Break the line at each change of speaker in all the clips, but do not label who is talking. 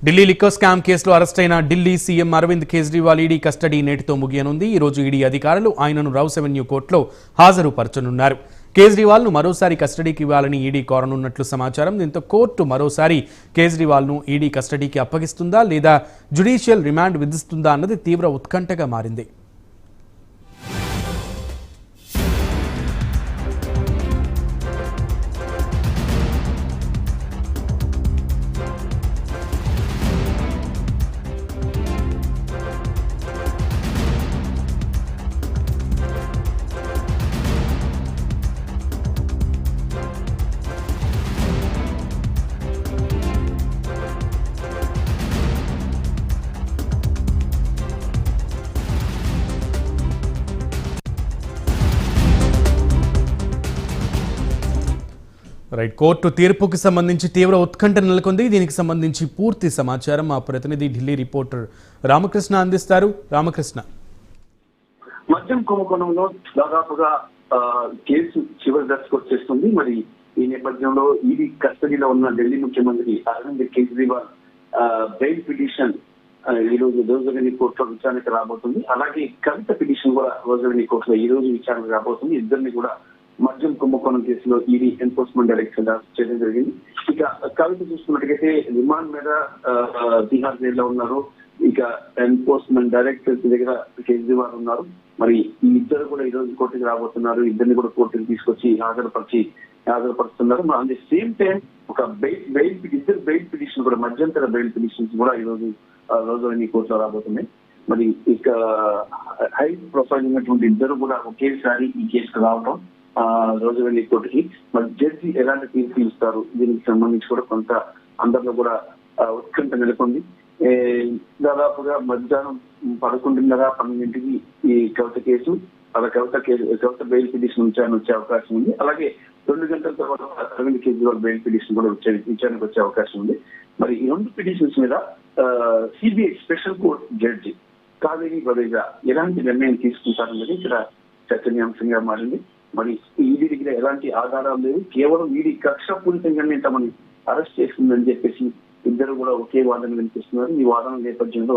Delhi liquor scam కేసులో arrest అయిన Delhi CM Arvind Kejriwal ED custody నేటితో ముగియనుంది. ఈ రోజు ఈడీ అధికారులు ఆయనను రౌస్ అవెన్యూ కోర్టులో హాజరుపరచనున్నారు. కేజ్రీవాల్ను మరోసారి కస్టడీకి ఇవ్వాలని ఈడీ కోరనున్నట్లు సమాచారం. దీంతో కోర్టు మరోసారి కేజ్రీవాల్ను ఈడీ కస్టడీకి అప్పగిస్తుందా లేదా జ్యుడిషియల్ రిమాండ్ విధిస్తుందా అన్నది తీవ్ర ఉత్కంఠగా మారింది. కోర్టు తీర్పుకి సంబంధించి తీవ్ర ఉత్కంఠ నెలకొంది. దీనికి సంబంధించి పూర్తి సమాచారం మా ప్రతినిధి ఢిల్లీ రిపోర్టర్ రామకృష్ణ అందిస్తారు. రామకృష్ణ,
మద్యం కుంభకోణంలో దాదాపుగా కేసు చివరి దశకు వచ్చేస్తుంది. మరి ఈ నేపథ్యంలో ఈడీ కస్టడీలో ఉన్న ఢిల్లీ ముఖ్యమంత్రి అరవింద్ కేజ్రీవాల్ బెయిల్ పిటిషన్ ఈ రోజు రోజువెనీ కోర్టులో విచారణకు రాబోతుంది. అలాగే కవిత పిటిషన్ కూడా రోజువెనీ కోర్టులో ఈ రోజు విచారణకు రాబోతుంది. ఇద్దరిని కూడా మద్యం కుంభకోణం కేసులో ఈడీ ఎన్ఫోర్స్మెంట్ డైరెక్టర్ చేయడం జరిగింది. ఇక కవిత చూసుకున్నట్టుగైతే రిమాండ్ మీద తిహార్ జైల్లో ఉన్నారు. ఇక ఎన్ఫోర్స్మెంట్ డైరెక్టర్ దగ్గర కేజ్రీవాల్ ఉన్నారు. మరి ఈ ఇద్దరు కూడా ఈ రోజు కోర్టుకి రాబోతున్నారు. ఇద్దరిని కూడా కోర్టుకి తీసుకొచ్చి హాజరుపరుస్తున్నారు. అట్ ది సేమ్ టైం ఒక ఇద్దరు బెయిల్ పిటిషన్ కూడా మధ్యంతర బెయిల్ పిటిషన్స్ కూడా ఈ రోజు రోజువెనీ కోర్టులో రాబోతున్నాయి. మరి ఇక హై ప్రొఫైల్ ఉన్నటువంటి ఇద్దరు కూడా ఒకేసారి ఈ కేసుకు రావటం రోజువెనీ కోర్టుకి మరి జడ్జి ఎలాంటి తీర్పు ఇస్తారు దీనికి సంబంధించి కూడా కొంత అందరిలో కూడా ఉత్కంఠ నెలకొంది. దాదాపుగా మధ్యాహ్నం 11:30-12 ఈ కవిత కేసు కవిత బెయిల్ పిటిషన్ విచారణ వచ్చే అవకాశం ఉంది. అలాగే 2 గంటల తర్వాత అరవింద్ కేజ్రీవాల్ బెయిల్ పిటిషన్ కూడా విచారణకు వచ్చే అవకాశం ఉంది. మరి ఈ 2 పిటిషన్స్ మీద CBI special court judge Kaveri Baweja ఎలాంటి నిర్ణయం తీసుకుంటారన్నది ఇక్కడ చర్చనీయాంశంగా మారింది. మరి ఈడీ దగ్గర ఎలాంటి ఆధారాలు లేవు, కేవలం ఈడీ కక్షపూరితంగానే తమని అరెస్ట్ చేస్తుందని చెప్పేసి ఇద్దరు కూడా ఒకే వాదన వినిపిస్తున్నారు. ఈ వాదన నేపథ్యంలో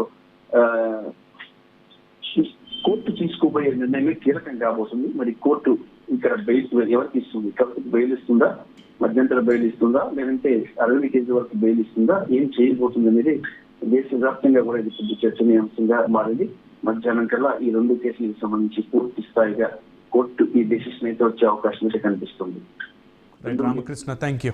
కోర్టు తీసుకోబోయే నిర్ణయమే కీలకం కాబోతుంది. మరి కోర్టు ఇక్కడ బెయిల్ ఎవరికి ఇస్తుంది? కవితకు బెయిల్ ఇస్తుందా, మధ్యంతర బెయిల్ ఇస్తుందా, లేదంటే అరవింద్ కేజ్రీవాల్ బెయిల్ ఇస్తుందా, ఏం చేయబోతుంది అనేది దేశవ్యాప్తంగా కూడా ఇది పెద్ద చర్చనీయాంశంగా మారింది. మధ్యాహ్నం కల్లా ఈ 2 కేసులకు సంబంధించి పూర్తి స్థాయిగా కోర్టు ఈ డెసిషన్ అయితే వచ్చే అవకాశం అయితే కనిపిస్తుంది.
Ramakrishna, thank you.